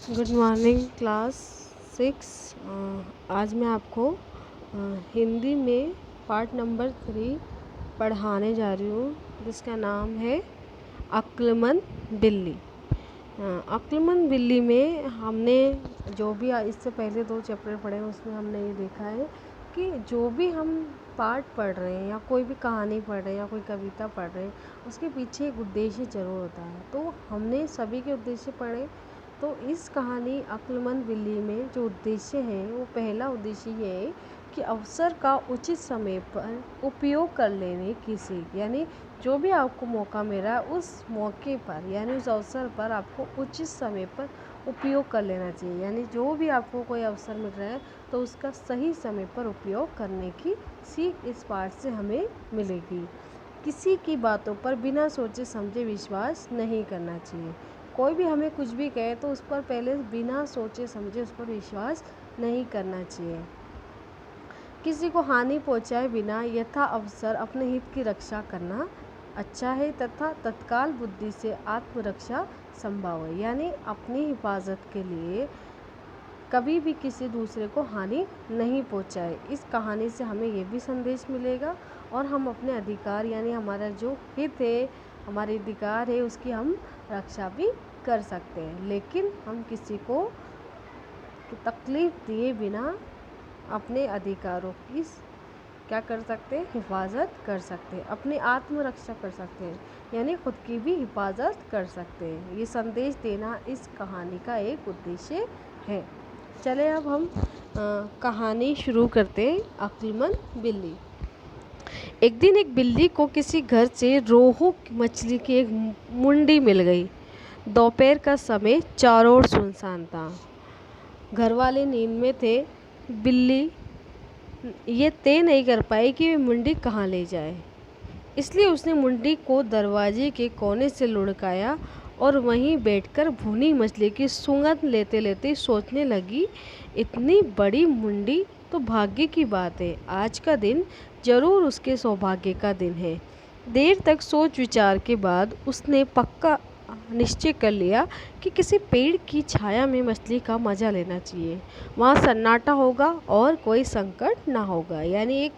Good morning class 6। आज मैं आपको हिंदी में पार्ट नंबर 3 पढ़ाने जा रही हूँ, जिसका नाम है अक्लमंद बिल्ली। अक्लमंद बिल्ली में हमने जो भी इससे पहले 2 चैप्टर पढ़े हैं, उसमें हमने ये देखा है कि जो भी हम पाठ पढ़ रहे हैं या कोई भी कहानी पढ़ रहे हैं या कोई कविता पढ़ रहे हैं, उसके पीछे एक उद्देश्य ज़रूर होता है। तो हमने सभी के उद्देश्य पढ़े। तो इस कहानी अक्लमंद बिल्ली में जो उद्देश्य है, वो पहला उद्देश्य ये है कि अवसर का उचित समय पर उपयोग कर लेने की सीख। यानी जो भी आपको मौका मिला उस मौके पर, यानी उस अवसर पर आपको उचित समय पर उपयोग कर लेना चाहिए। यानी जो भी आपको कोई अवसर मिल रहा है तो उसका सही समय पर उपयोग करने की सीख इस पाठ से हमें मिलेगी। किसी की बातों पर बिना सोचे समझे विश्वास नहीं करना चाहिए। कोई भी हमें कुछ भी कहे तो उस पर पहले बिना सोचे समझे उस पर विश्वास नहीं करना चाहिए। किसी को हानि पहुंचाए बिना यथा अवसर अपने हित की रक्षा करना अच्छा है तथा तत्काल बुद्धि से आत्मरक्षा संभव है। यानी अपनी हिफाजत के लिए कभी भी किसी दूसरे को हानि नहीं पहुंचाए। इस कहानी से हमें ये भी संदेश मिलेगा और हम अपने अधिकार, यानी हमारा जो हित है, हमारे अधिकार है, उसकी हम रक्षा भी कर सकते हैं। लेकिन हम किसी को तकलीफ दिए बिना अपने अधिकारों की क्या कर सकते हैं, हिफाजत कर सकते हैं, अपनी आत्मरक्षा कर सकते हैं, यानी खुद की भी हिफाजत कर सकते हैं। ये संदेश देना इस कहानी का एक उद्देश्य है। चले अब हम कहानी शुरू करते हैं। अक्लमंद बिल्ली। एक दिन एक बिल्ली को किसी घर से रोहू मछली की एक मुंडी मिल गई। दोपहर का समय चारों ओर सुनसान था। घर वाले नींद में थे। बिल्ली ये तय नहीं कर पाई कि वे मुंडी कहाँ ले जाए, इसलिए उसने मुंडी को दरवाजे के कोने से लुढ़काया और वहीं बैठकर भुनी मछली की सुगंध लेते लेते सोचने लगी, इतनी बड़ी मुंडी तो भाग्य की बात है। आज का दिन जरूर उसके सौभाग्य का दिन है। देर तक सोच विचार के बाद उसने पक्का निश्चय कर लिया कि किसी पेड़ की छाया में मछली का मज़ा लेना चाहिए। वहाँ सन्नाटा होगा और कोई संकट ना होगा। यानी एक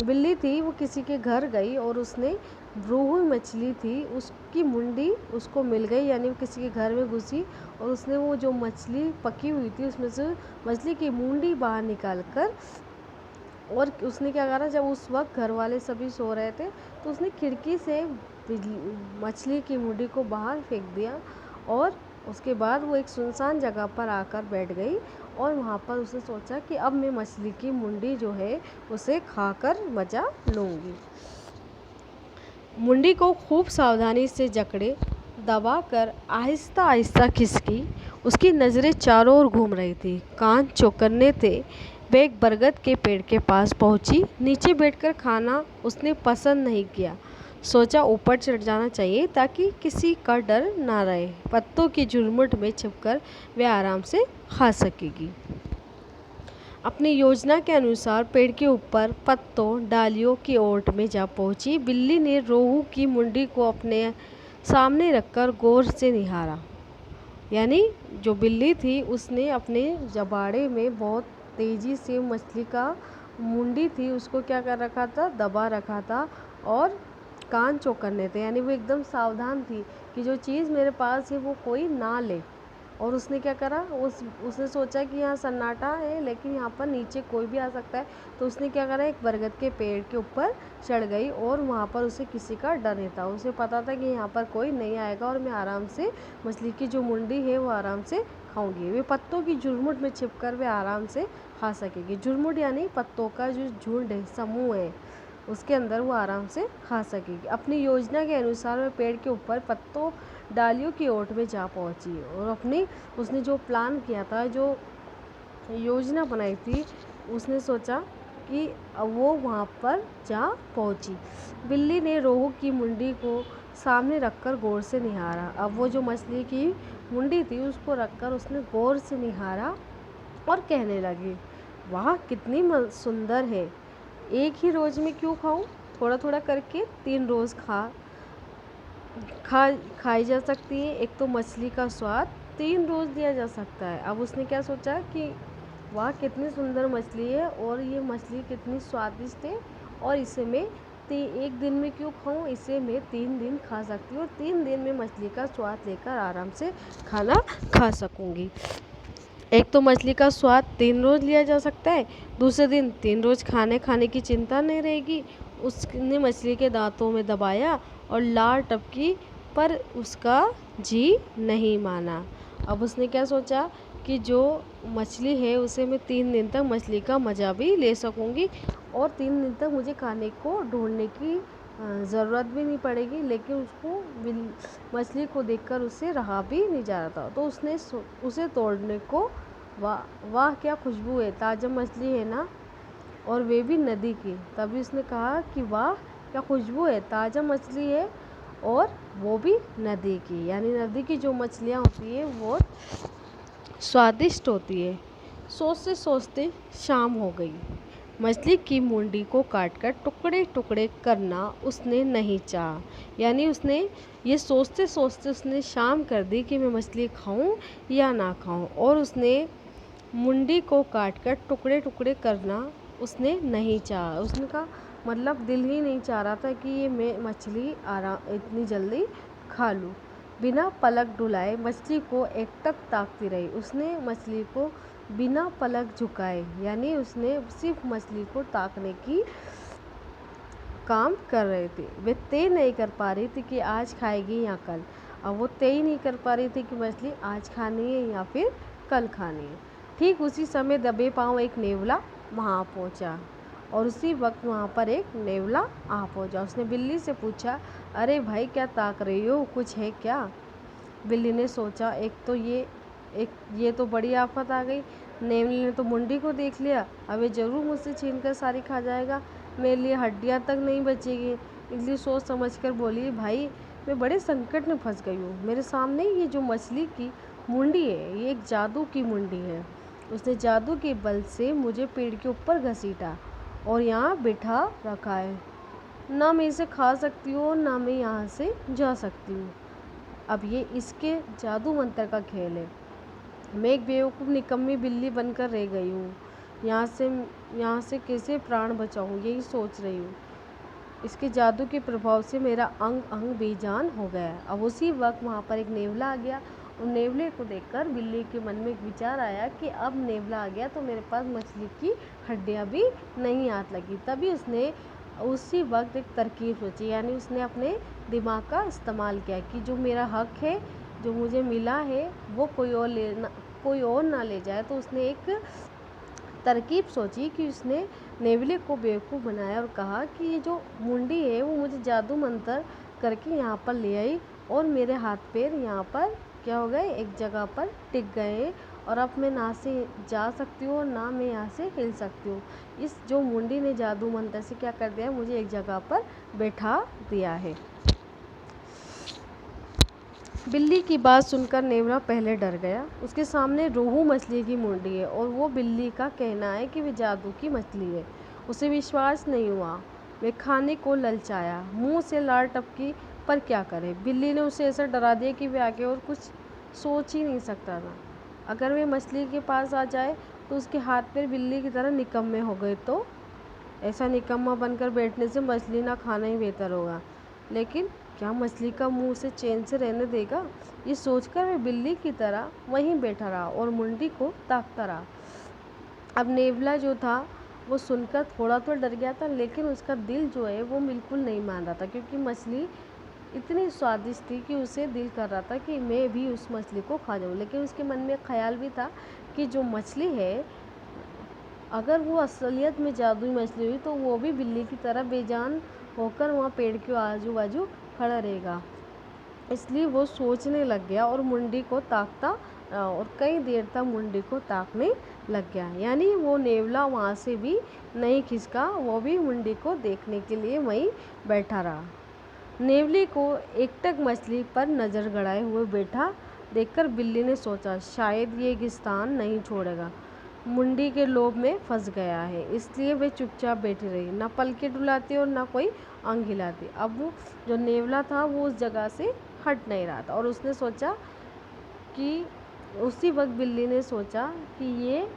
बिल्ली थी, वो किसी के घर गई और उसने रोहू मछली थी, उसकी मुंडी उसको मिल गई। यानी वो किसी के घर में घुसी और उसने वो जो मछली पकी हुई थी उसमें से मछली की मुंडी बाहर निकाल कर, और उसने क्या करा, जब उस वक्त घर वाले सभी सो रहे थे तो उसने खिड़की से मछली की मुंडी को बाहर फेंक दिया। और उसके बाद वो एक सुनसान जगह पर आकर बैठ गई और वहाँ पर उसने सोचा कि अब मैं मछली की मुंडी जो है उसे खाकर मज़ा लूँगी। मुंडी को खूब सावधानी से जकड़े, दबाकर आहिस्ता आहिस्ता खिसकी। उसकी नज़रें चारों ओर घूम रही थी, कान चौकन्ने थे। वह एक बरगद के पेड़ के पास पहुंची। नीचे बैठकर खाना उसने पसंद नहीं किया। सोचा ऊपर चढ़ जाना चाहिए ताकि किसी का डर ना रहे। पत्तों की झुरमुट में छिपकर वह आराम से खा सकेगी। अपनी योजना के अनुसार पेड़ के ऊपर पत्तों डालियों की ओट में जा पहुंची। बिल्ली ने रोहू की मुंडी को अपने सामने रखकर गौर से निहारा। यानी जो बिल्ली थी उसने अपने जबाड़े में बहुत तेज़ी से मछली का मुंडी थी उसको क्या कर रखा था, दबा रखा था और कान चौकन्ने थे। यानी वो एकदम सावधान थी कि जो चीज़ मेरे पास है वो कोई ना ले। और उसने क्या करा, उसने सोचा कि यहाँ सन्नाटा है लेकिन यहाँ पर नीचे कोई भी आ सकता है, तो उसने क्या करा, एक बरगद के पेड़ के ऊपर चढ़ गई और वहाँ पर उसे किसी का डर नहीं था। उसे पता था कि यहाँ पर कोई नहीं आएगा और मैं आराम से मछली की जो मुंडी है वो आराम से खाऊंगी। वे पत्तों की झुरमुट में छिपकर वे आराम से खा सकेगी। झुरमुट यानी पत्तों का जो झुंड है, समूह है, उसके अंदर वो आराम से खा सकेगी। अपनी योजना के अनुसार वह पेड़ के ऊपर पत्तों डालियों की ओट में जा पहुंची और उसने जो प्लान किया था, जो योजना बनाई थी, उसने सोचा कि वो वहाँ पर जा पहुंची। बिल्ली ने रोहू की मुंडी को सामने रखकर गौर से निहारा। अब वो जो मछली की मुंडी थी उसको रखकर उसने गौर से निहारा और कहने लगी, वाह कितनी सुंदर है, एक ही रोज़ में क्यों खाऊं, थोड़ा थोड़ा करके 3 रोज़ खाई जा सकती है। एक तो मछली का स्वाद 3 रोज़ लिया जा सकता है। अब उसने क्या सोचा कि वाह कितनी सुंदर मछली है और ये मछली कितनी स्वादिष्ट है, और इसे मैं एक दिन में क्यों खाऊं, इसे मैं 3 दिन खा सकती हूँ और 3 दिन में मछली का स्वाद लेकर आराम से खाना खा सकूँगी। एक तो मछली का स्वाद 3 रोज़ लिया जा सकता है, दूसरे दिन 3 रोज़ खाने की चिंता नहीं रहेगी। उसने मछली के दांतों में दबाया और लार टपकी, पर उसका जी नहीं माना। अब उसने क्या सोचा कि जो मछली है उसे मैं 3 दिन तक मछली का मज़ा भी ले सकूंगी और 3 दिन तक मुझे खाने को ढूंढने की ज़रूरत भी नहीं पड़ेगी। लेकिन उसको मछली को देखकर उससे रहा भी नहीं जा रहा था, तो उसने उसे तोड़ने को, वाह वाह क्या खुशबू है, ताज़ा मछली है ना, और वे भी नदी की। तभी उसने कहा कि वाह क्या खुशबू है, ताज़ा मछली है और वो भी नदी की। यानी नदी की जो मछलियाँ होती है वो स्वादिष्ट होती है। सोचते सोचते शाम हो गई। मछली की मुंडी को काटकर टुकड़े टुकड़े करना उसने नहीं चाहा। यानी उसने ये सोचते सोचते उसने शाम कर दी कि मैं मछली खाऊं या ना खाऊं, और उसने मुंडी को काटकर टुकड़े टुकड़े करना उसने नहीं चाहा। उसने कहा मतलब दिल ही नहीं चाह रहा था कि ये मैं मछली आराम इतनी जल्दी खा लूँ। बिना पलक डुलाए मछली को एकटक ताकती रही। उसने मछली को बिना पलक झुकाए, यानी उसने सिर्फ मछली को ताकने की काम कर रहे थे। वे तय नहीं कर पा रही थी कि आज खाएगी या कल। अब वो तय नहीं कर पा रही थी कि मछली आज खानी है या फिर कल खानी है। ठीक उसी समय दबे पांव एक नेवला वहाँ पहुँचा, और उसी वक्त वहाँ पर एक नेवला आ पहुँचा। उसने बिल्ली से पूछा, अरे भाई क्या ताक रही हो, कुछ है क्या? बिल्ली ने सोचा ये तो बड़ी आफत आ गई। नेवले ने तो मुंडी को देख लिया, अब ये ज़रूर मुझसे छीन कर सारी खा जाएगा, मेरे लिए हड्डियाँ तक नहीं बचेगी। इसलिए सोच समझ कर बोली, भाई मैं बड़े संकट में फंस गई हूँ। मेरे सामने ये जो मछली की मुंडी है ये एक जादू की मुंडी है। उसने जादू के बल से मुझे पेड़ के ऊपर घसीटा और यहाँ बिठा रखा है। ना मैं इसे खा सकती हूँ ना मैं यहाँ से जा सकती हूँ। अब ये इसके जादू मंत्र का खेल है। मैं एक बेवकूफ़ निकम्मी बिल्ली बनकर रह गई हूँ। यहाँ से कैसे प्राण बचाऊँ यही सोच रही हूँ। इसके जादू के प्रभाव से मेरा अंग अंग बेजान हो गया। अब उसी वक्त वहाँ पर एक नेवला आ गया, और नेवले को देखकर बिल्ली के मन में एक विचार आया कि अब नेवला आ गया तो मेरे पास मछली की हड्डियाँ भी नहीं हाथ लगी। तभी उसने उसी वक्त एक तरकीब सोची, यानी उसने अपने दिमाग का इस्तेमाल किया कि जो मेरा हक है, जो मुझे मिला है, वो कोई और ना ले जाए। तो उसने एक तरकीब सोची कि उसने नेवले को बेवकूफ़ बनाया और कहा कि ये जो मुंडी है वो मुझे जादू मंत्र करके यहाँ पर ले आई, और मेरे हाथ पैर यहाँ पर क्या हो गए, एक जगह पर टिक गए, और अब मैं ना से जा सकती हूँ और ना मैं यहाँ से हिल सकती हूँ। इस जो मुंडी ने जादू मंत्र से क्या कर दिया, मुझे एक जगह पर बैठा दिया है। बिल्ली की बात सुनकर नेवला पहले डर गया। उसके सामने रोहू मछली की मुंडी है और वो बिल्ली का कहना है कि वे जादू की मछली है। उसे विश्वास नहीं हुआ। वे खाने को ललचाया, मुंह से लार टपकी, पर क्या करे। बिल्ली ने उसे ऐसा डरा दिया कि वे आगे और कुछ सोच ही नहीं सकता था। अगर वे मछली के पास आ जाए तो उसके हाथ पैर बिल्ली की तरह निकम्मे हो गए, तो ऐसा निकम्मा बनकर बैठने से मछली ना खाना ही बेहतर होगा। लेकिन क्या मछली का मुंह उसे चैन से रहने देगा? ये सोचकर वह बिल्ली की तरह वहीं बैठा रहा और मुंडी को ताकता रहा। अब नेवला जो था वो सुनकर थोड़ा तो डर गया था, लेकिन उसका दिल जो है वो बिल्कुल नहीं मान रहा था, क्योंकि मछली इतनी स्वादिष्ट थी कि उसे दिल कर रहा था कि मैं भी उस मछली को खा जाऊँ। लेकिन उसके मन में ख्याल भी था कि जो मछली है, अगर वो असलियत में जादुई मछली हुई तो वो भी बिल्ली की तरह बेजान होकर वहाँ पेड़ के आजू बाजू खड़ा रहेगा। इसलिए वो सोचने लग गया और मुंडी को ताकता और कई देर तक मुंडी को ताकने लग गया। यानी वो नेवला वहाँ से भी नहीं खिसका, वो भी मुंडी को देखने के लिए वहीं बैठा रहा। नेवले को एकटक मछली पर नज़र गड़ाए हुए बैठा देखकर बिल्ली ने सोचा, शायद ये एक स्थान नहीं छोड़ेगा, मुंडी के लोभ में फंस गया है। इसलिए वे चुपचाप बैठी रही, ना पलके डुलाती और ना कोई अंग हिलाती। अब वो जो नेवला था वो उस जगह से हट नहीं रहा था, और उसने सोचा कि उसी वक्त बिल्ली ने सोचा कि ये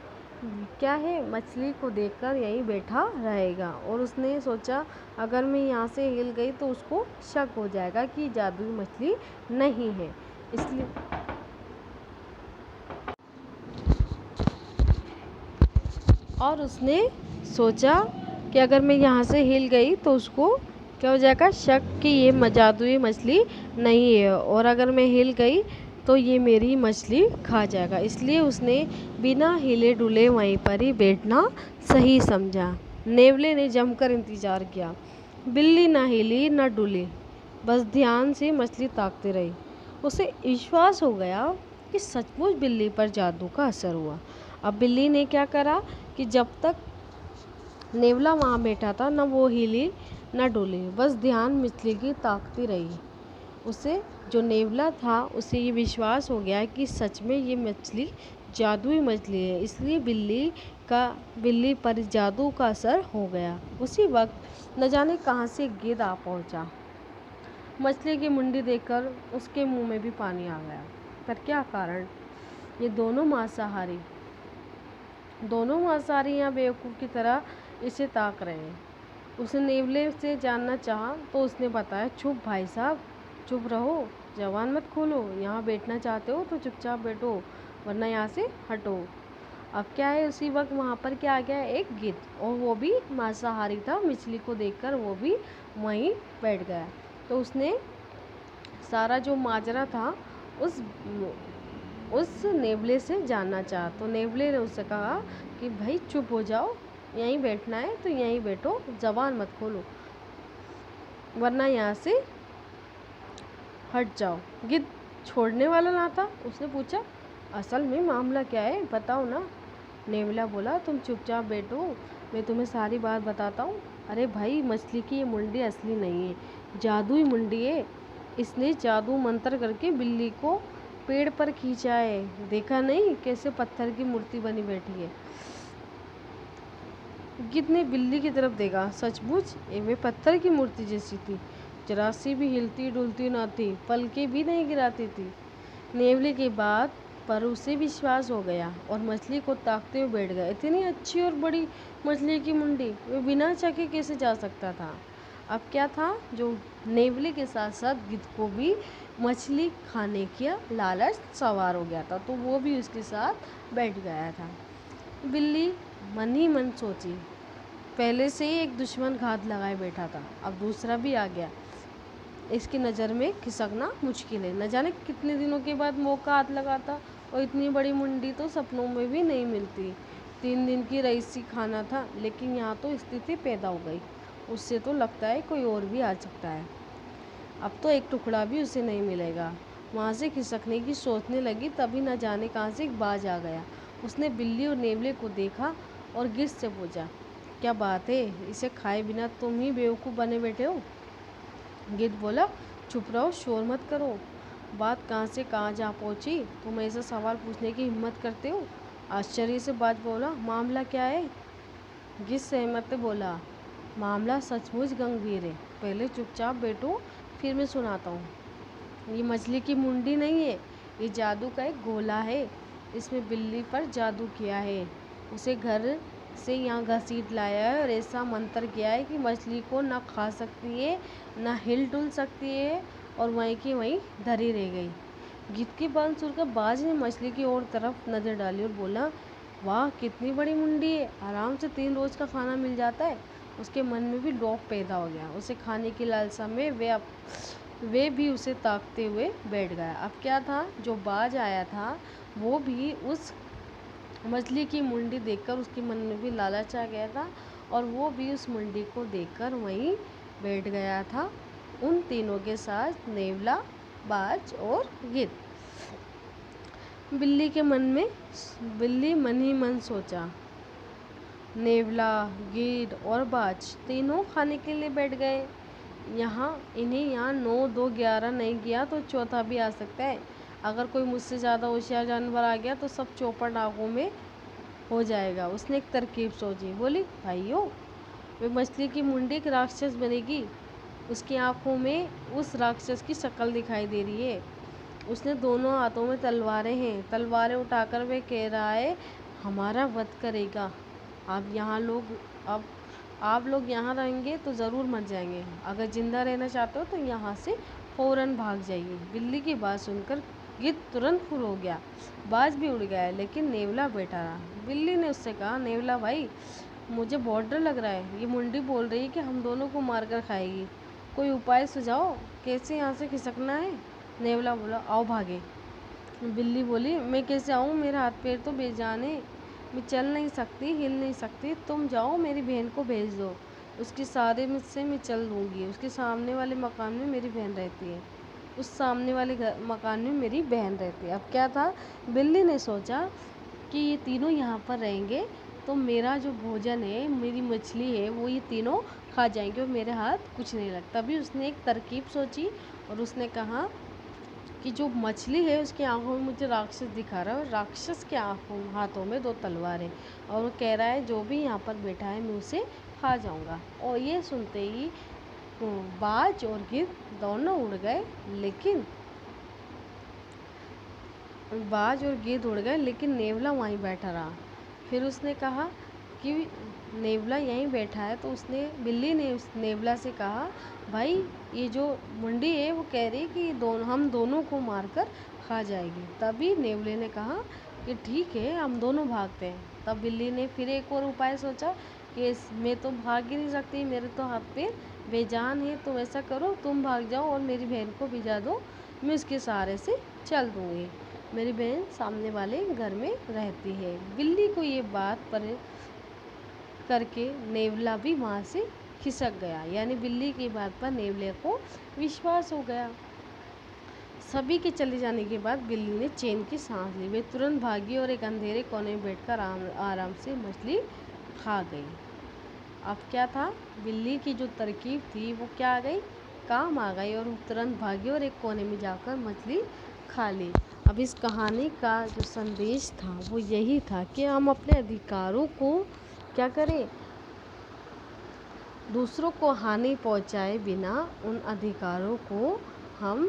क्या है, मछली को देखकर यहीं बैठा रहेगा। और उसने सोचा अगर मैं यहाँ से हिल गई तो उसको शक हो जाएगा कि जादुई मछली नहीं है, इसलिए और उसने सोचा कि अगर मैं यहाँ से हिल गई तो उसको क्या हो जाएगा, शक कि ये जादुई मछली नहीं है, और अगर मैं हिल गई तो ये मेरी मछली खा जाएगा। इसलिए उसने बिना हिले डुले वहीं पर ही बैठना सही समझा। नेवले ने जमकर इंतज़ार किया। बिल्ली ना हिली ना डुली, बस ध्यान से मछली ताकती रही। उसे विश्वास हो गया कि सचमुच बिल्ली पर जादू का असर हुआ। अब बिल्ली ने क्या करा कि जब तक नेवला वहाँ बैठा था ना वो हिली ना डोली, बस ध्यान मछली की ताकती रही। उसे जो नेवला था उसे ये विश्वास हो गया कि सच में ये मछली जादुई मछली है, इसलिए बिल्ली पर जादू का असर हो गया। उसी वक्त न जाने कहाँ से गिद्ध आ पहुँचा। मछली की मुंडी देखकर उसके मुंह में भी पानी आ गया। पर क्या कारण, ये दोनों मांसाहारी यहाँ बेवकूफ़ की तरह इसे ताक रहे हैं। उसने नेवले से जानना चाहा तो उसने बताया, चुप भाई साहब, चुप रहो, जबान मत खोलो, यहाँ बैठना चाहते हो तो चुपचाप बैठो वरना यहाँ से हटो। अब क्या है, उसी वक्त वहाँ पर क्या आ गया, एक गिद्ध, और वो भी मांसाहारी था। मछली को देखकर वो भी वहीं बैठ गया। तो उसने सारा जो माजरा था उस नेवले से जानना चाहा। तो नेवले ने उससे कहा कि भाई चुप हो जाओ, यहीं बैठना है तो यहीं बैठो, जबान मत खोलो वरना यहाँ से हट जाओ। गिद्ध छोड़ने वाला ना था। उसने पूछा, असल में मामला क्या है, बताओ ना। नेवला बोला, तुम चुपचाप बैठो, मैं तुम्हें सारी बात बताता हूँ। अरे भाई, मछली की ये मुंडी असली नहीं है, जादुई मुंडी है। इसने जादू मंत्र करके बिल्ली को पेड़ पर खींचा है। देखा नहीं कैसे पत्थर की मूर्ति बनी बैठी है। गिद्ध ने बिल्ली की तरफ देखा। सचमुच वे पत्थर की मूर्ति जैसी थी, जरा सी भी हिलती डुलती न थी, पलकें भी नहीं गिराती थी। नेवले की बात पर उसे विश्वास हो गया और मछली को ताकते हुए बैठ गया। इतनी अच्छी और बड़ी मछली की मुंडी, वे बिना चखे कैसे जा सकता था। अब क्या था, जो नेवले के साथ साथ गिद्ध को भी मछली खाने का लालच सवार हो गया था, तो वो भी उसके साथ बैठ गया था। बिल्ली मन ही मन सोची, पहले से ही एक दुश्मन घात लगाए बैठा था, अब दूसरा भी आ गया। इसकी नज़र में खिसकना मुश्किल है। न जाने कितने दिनों के बाद मौका हाथ लगाता, और इतनी बड़ी मुंडी तो सपनों में भी नहीं मिलती। 3 दिन की रईसी खाना था, लेकिन यहाँ तो स्थिति पैदा हो गई। उससे तो लगता है कोई और भी आ सकता है। अब तो एक टुकड़ा भी उसे नहीं मिलेगा। वहाँ से खिसकने की सोचने लगी, तभी न जाने कहाँ से एक बाज आ गया। उसने बिल्ली और नेवले को देखा और गिद्ध से पूछा, क्या बात है, इसे खाए बिना तुम ही बेवकूफ़ बने बैठे हो। गिद्ध बोला, चुप रहो, शोर मत करो। बात कहाँ से कहाँ जा पहुँची, तुम ऐसा सवाल पूछने की हिम्मत करते हो। आश्चर्य से बाज बोला, मामला क्या है। गिद्ध सहमत बोला, मामला सचमुच गंभीर है, पहले चुपचाप बैठो, फिर मैं सुनाता हूँ। ये मछली की मुंडी नहीं है, ये जादू का एक गोला है। इसमें बिल्ली पर जादू किया है, उसे घर से यहाँ घसीट लाया है और ऐसा मंत्र किया है कि मछली को ना खा सकती है ना हिल डुल सकती है, और वहीं की वहीं धरी रह गई। गिद्ध की बात सुनकर बाज ने मछली की ओर तरफ नज़र डाली और बोला, वाह कितनी बड़ी मुंडी है, आराम से 3 रोज़ का खाना मिल जाता है। उसके मन में भी डौक पैदा हो गया। उसे खाने की लालसा में वे भी उसे ताकते हुए बैठ गया। अब क्या था, जो बाज आया था वो भी उस मछली की मुंडी देखकर उसके मन में भी लालच आ गया था, और वो भी उस मुंडी को देखकर वहीं बैठ गया था, उन तीनों के साथ, नेवला, बाज और गिद्ध। बिल्ली मन ही मन सोचा, नेवला, गिद्ध और बाज तीनों खाने के लिए बैठ गए। इन्हें यहाँ 9, 2, 11 नहीं किया तो चौथा भी आ सकता है। अगर कोई मुझसे ज़्यादा होशियार जानवर आ गया तो सब चौपट आँखों में हो जाएगा। उसने एक तरकीब सोची, बोली, भाइयों, वे मछली की मुंडी एक राक्षस बनेगी, उसकी आँखों में उस राक्षस की शक्ल दिखाई दे रही है। उसने दोनों हाथों में तलवारें हैं, तलवारें उठाकर वे कह रहा है हमारा वध करेगा। अब आप लोग यहाँ रहेंगे तो ज़रूर मर जाएंगे, अगर ज़िंदा रहना चाहते हो तो यहाँ से फ़ौरन भाग जाइए। बिल्ली की बात सुनकर गिद्ध तुरंत फुर हो गया, बाज भी उड़ गया, लेकिन नेवला बैठा रहा। बिल्ली ने उससे कहा, नेवला भाई मुझे बहुत डर लग रहा है, ये मुंडी बोल रही है कि हम दोनों को मारकर खाएगी, कोई उपाय सुझाओ, कैसे यहाँ से खिसकना है। नेवला बोला, आओ भागे। बिल्ली बोली, मैं कैसे आऊँ, मेरा हाथ पैर तो बेजान है, मैं चल नहीं सकती, हिल नहीं सकती, तुम जाओ मेरी बहन को भेज दो, उसकी सारे मुझसे मैं चल दूँगी। उसके सामने वाले मकान में मेरी बहन रहती है, उस सामने वाले मकान में मेरी बहन रहती है। अब क्या था, बिल्ली ने सोचा कि ये तीनों यहाँ पर रहेंगे तो मेरा जो भोजन है, मेरी मछली है, वो ये तीनों खा जाएंगे और मेरे हाथ कुछ नहीं लगता। तभी उसने एक तरकीब सोची और उसने कहा कि जो मछली है उसकी आंखों में मुझे राक्षस दिखा रहा है और राक्षस के हाथों में 2 तलवार है और वो कह रहा है जो भी यहाँ पर बैठा है मैं उसे खा जाऊँगा। और ये सुनते ही बाज और गिद्ध दोनों उड़ गए, लेकिन नेवला वहीं बैठा रहा। फिर उसने कहा कि नेवला यहीं बैठा है, तो बिल्ली ने उस नेवला से कहा, भाई ये जो मुंडी है वो कह रही कि हम दोनों को मारकर खा जाएगी। तभी नेवले ने कहा कि ठीक है, हम दोनों भागते हैं। तब बिल्ली ने फिर एक और उपाय सोचा कि मैं तो भाग ही नहीं सकती, मेरे तो हाथ पैर बेजान है, तो ऐसा करो तुम भाग जाओ और मेरी बहन को भिजा दो, मैं उसके सहारे से चल दूँगी, मेरी बहन सामने वाले घर में रहती है। बिल्ली को ये बात पर करके नेवला भी वहाँ से खिसक गया, यानी बिल्ली की बात पर नेवले को विश्वास हो गया। सभी के चले जाने के बाद बिल्ली ने चैन की सांस ली, वे तुरंत भागी और एक अंधेरे कोने में बैठकर आराम से मछली खा गई। अब क्या था, बिल्ली की जो तरकीब थी वो क्या आ गई, काम आ गई, और तुरंत भागी और एक कोने में जाकर मछली खा ली। अब इस कहानी का जो संदेश था वो यही था कि हम अपने अधिकारों को क्या करें, दूसरों को हानि पहुंचाए बिना उन अधिकारों को हम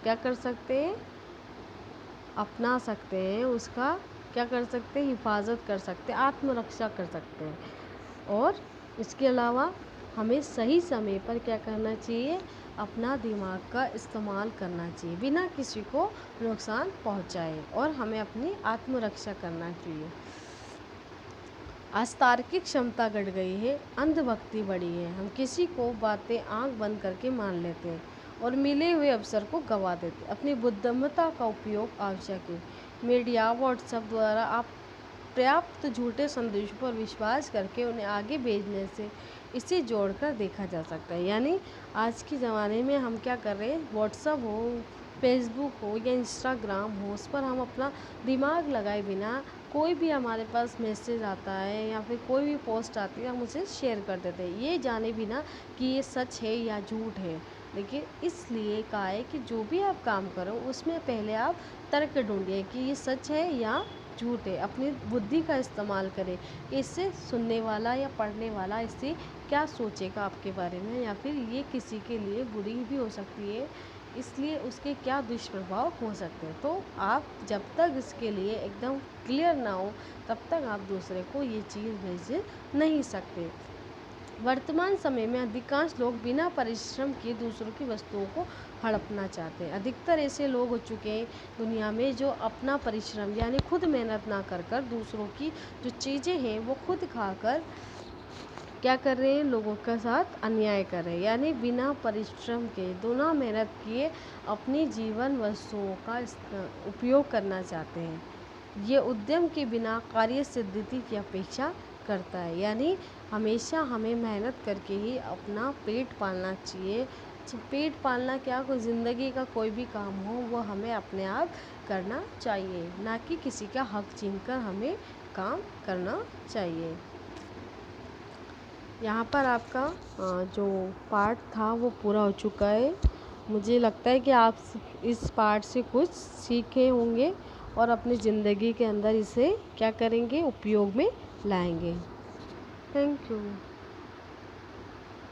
क्या कर सकते हैं, अपना सकते हैं, उसका क्या कर सकते हैं, हिफाजत कर सकते हैं, आत्मरक्षा कर सकते हैं। और इसके अलावा हमें सही समय पर क्या करना चाहिए, अपना दिमाग का इस्तेमाल करना चाहिए बिना किसी को नुकसान पहुंचाए, और हमें अपनी आत्मरक्षा करना चाहिए। आज तार्किक क्षमता घट गई है, अंधभक्ति बढ़ी है, हम किसी को बातें आंख बंद करके मान लेते हैं और मिले हुए अवसर को गंवा देते। अपनी बुद्धिमत्ता का उपयोग आवश्यक है। मीडिया, व्हाट्सएप द्वारा आप पर्याप्त झूठे संदेशों पर विश्वास करके उन्हें आगे भेजने से इसे जोड़कर देखा जा सकता है। यानी आज के ज़माने में हम क्या कर रहे हैं, व्हाट्सएप हो, फेसबुक हो या इंस्टाग्राम हो, उस पर हम अपना दिमाग लगाए बिना कोई भी हमारे पास मैसेज आता है या फिर कोई भी पोस्ट आती है हम उसे शेयर कर देते हैं, ये जाने बिना कि ये सच है या झूठ है। देखिए, इसलिए कहा है कि जो भी आप काम करो उसमें पहले आप तर्क ढूंढिए कि ये सच है या झूठ है। अपनी बुद्धि का इस्तेमाल करें कि इससे सुनने वाला या पढ़ने वाला इससे क्या सोचेगा आपके बारे में, या फिर ये किसी के लिए बुरी भी हो सकती है, इसलिए उसके क्या दुष्प्रभाव हो सकते हैं। तो आप जब तक इसके लिए एकदम क्लियर ना हो तब तक आप दूसरे को ये चीज़ भेज नहीं सकते। वर्तमान समय में अधिकांश लोग बिना परिश्रम किए दूसरों की वस्तुओं को हड़पना चाहते हैं। अधिकतर ऐसे लोग हो चुके हैं दुनिया में जो अपना परिश्रम यानी खुद मेहनत ना कर कर दूसरों की जो चीज़ें हैं वो खुद खाकर क्या कर रहे हैं, लोगों के साथ अन्याय कर रहे हैं। यानी बिना परिश्रम के, बिना मेहनत किए अपनी जीवन वस्तुओं का उपयोग करना चाहते हैं। ये उद्यम के बिना कार्य सिद्धि की अपेक्षा करता है। यानी हमेशा हमें मेहनत करके ही अपना पेट पालना चाहिए। पेट पालना क्या, कोई ज़िंदगी का कोई भी काम हो वो हमें अपने आप करना चाहिए, ना कि किसी का हक छीनकर हमें काम करना चाहिए। यहाँ पर आपका जो पार्ट था वो पूरा हो चुका है। मुझे लगता है कि आप इस पार्ट से कुछ सीखे होंगे और अपनी ज़िंदगी के अंदर इसे क्या करेंगे, उपयोग में लाएंगे। Thank you.